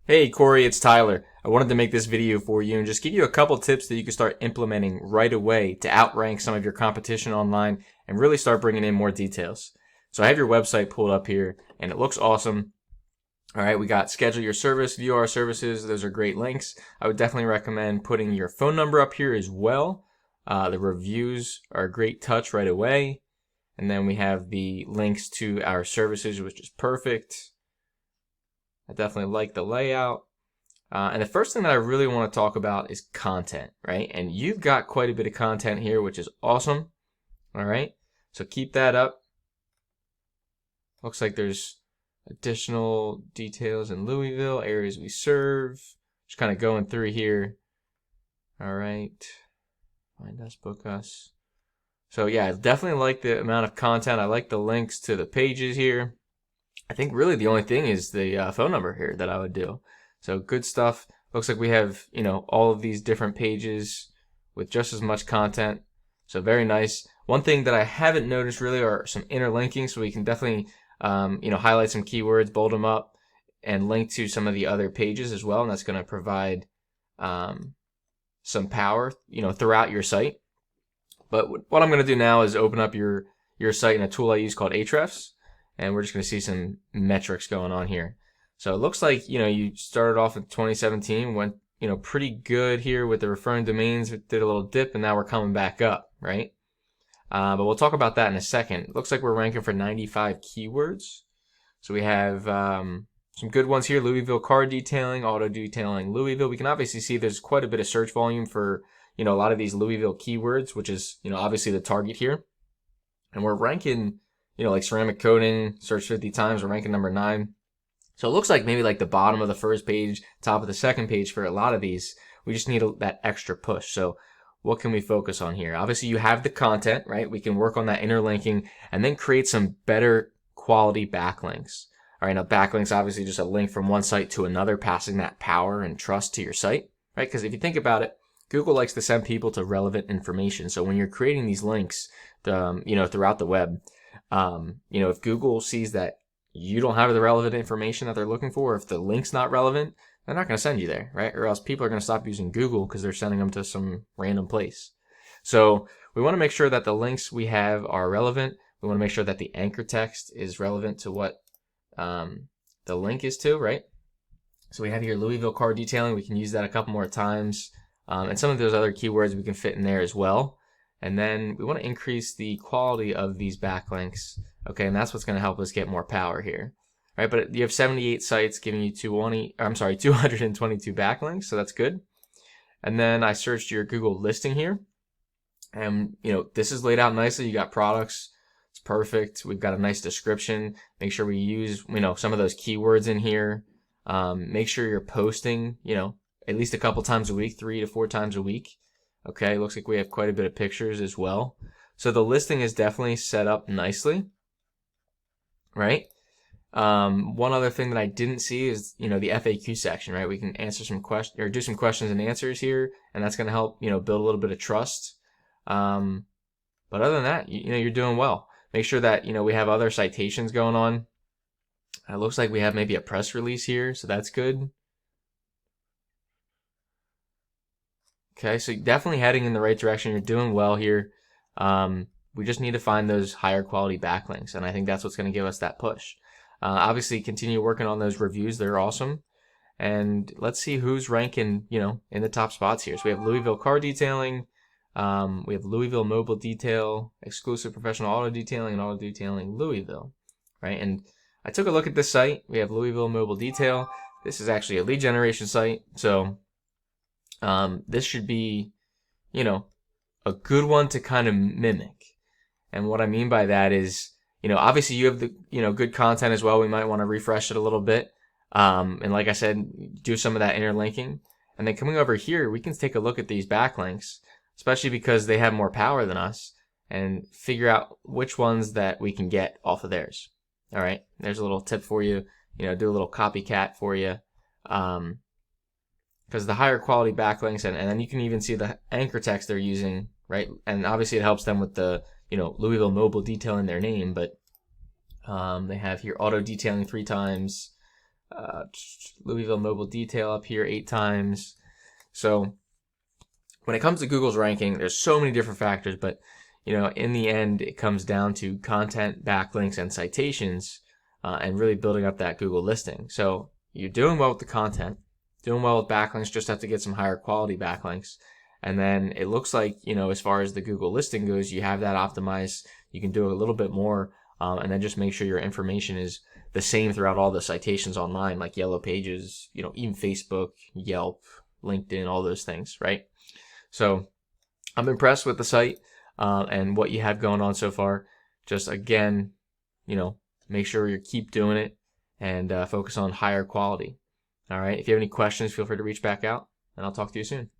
Hey Corey, it's Tyler. I wanted to make this video for you and just give you a couple tips that you can start implementing right away to outrank some of your competition online and really start bringing in more details. So I have your website pulled up here and it looks awesome. All right, we got schedule your service, view our services. Those are great links. I would definitely recommend putting your phone number up here as well. The reviews are a great touch right away. And then we have the links to our services, which is perfect. I definitely like the layout. And the first thing that I really want to talk about is content, right? And you've got quite a bit of content here, which is awesome. All right, so keep that up. Looks like there's additional details in Louisville, areas we serve. Just kind of going through here. All right, find us, book us. So yeah, I definitely like the amount of content. I like the links to the pages here. I think really the only thing is the phone number here that I would do. So good stuff. Looks like we have, all of these different pages with just as much content. So very nice. One thing that I haven't noticed really are some interlinking. So we can definitely, highlight some keywords, bold them up, and link to some of the other pages as well. And that's going to provide some power, throughout your site. But what I'm going to do now is open up your site in a tool I use called Ahrefs. And we're just going to see some metrics going on here. So it looks like, you started off in 2017, went, pretty good here with the referring domains, did a little dip, and now we're coming back up, right? But we'll talk about that in a second. It looks like we're ranking for 95 keywords. So we have some good ones here: Louisville car detailing, auto detailing Louisville. We can obviously see there's quite a bit of search volume for, a lot of these Louisville keywords, which is, obviously the target here. And we're ranking, like ceramic coating, search 50 times, we're ranking number 9. So it looks like maybe like the bottom of the first page, top of the second page for a lot of these. We just need that extra push. So what can we focus on here? Obviously, you have the content, right? We can work on that interlinking and then create some better quality backlinks. All right, now backlinks obviously just a link from one site to another, passing that power and trust to your site, right? Because if you think about it, Google likes to send people to relevant information. So when you're creating these links, throughout the web, if Google sees that you don't have the relevant information that they're looking for, if the link's not relevant, they're not going to send you there, right? Or else people are going to stop using Google because they're sending them to some random place. So we want to make sure that the links we have are relevant. We want to make sure that the anchor text is relevant to what the link is to, right? So we have here Louisville car detailing. We can use that a couple more times. And some of those other keywords we can fit in there as well. And then we want to increase the quality of these backlinks. Okay, and that's what's going to help us get more power here. All right, but you have 78 sites giving you 222 backlinks, so that's good. And then I searched your Google listing here. And, this is laid out nicely. You got products. It's perfect. We've got a nice description. Make sure we use, some of those keywords in here. Make sure you're posting, at least a couple times a week, 3 to 4 times a week. Okay, looks like we have quite a bit of pictures as well. So the listing is definitely set up nicely, right? One other thing that I didn't see is, the FAQ section, right? We can answer some questions or do some questions and answers here, and that's going to help, build a little bit of trust. But other than that, you're doing well. Make sure that, we have other citations going on. It looks like we have maybe a press release here, so that's good. Okay, so definitely heading in the right direction. You're doing well here. We just need to find those higher quality backlinks, and I think that's what's going to give us that push. Obviously, continue working on those reviews. They're awesome. And let's see who's ranking, in the top spots here. So we have Louisville car detailing. We have Louisville mobile detail, exclusive professional auto detailing, and auto detailing Louisville, right? And I took a look at this site. We have Louisville mobile detail. This is actually a lead generation site. So this should be, a good one to kind of mimic. And what I mean by that is, obviously you have the, good content as well. We might want to refresh it a little bit. And like I said, do some of that interlinking. And then coming over here, we can take a look at these backlinks, especially because they have more power than us, and figure out which ones that we can get off of theirs. All right. There's a little tip for you, do a little copycat for you. Because the higher quality backlinks, and then you can even see the anchor text they're using, right? And obviously it helps them with the, Louisville mobile detail in their name, but they have here auto detailing 3 times, Louisville mobile detail up here 8 times. So when it comes to Google's ranking, there's so many different factors, but in the end, it comes down to content, backlinks, and citations, and really building up that Google listing. So you're doing well with the content, doing well with backlinks, just have to get some higher quality backlinks. And then it looks like, as far as the Google listing goes, you have that optimized. You can do a little bit more, and then just make sure your information is the same throughout all the citations online, like Yellow Pages, even Facebook, Yelp, LinkedIn, all those things, right? So I'm impressed with the site and what you have going on so far. Just again, make sure you keep doing it and focus on higher quality. All right. If you have any questions, feel free to reach back out, and I'll talk to you soon.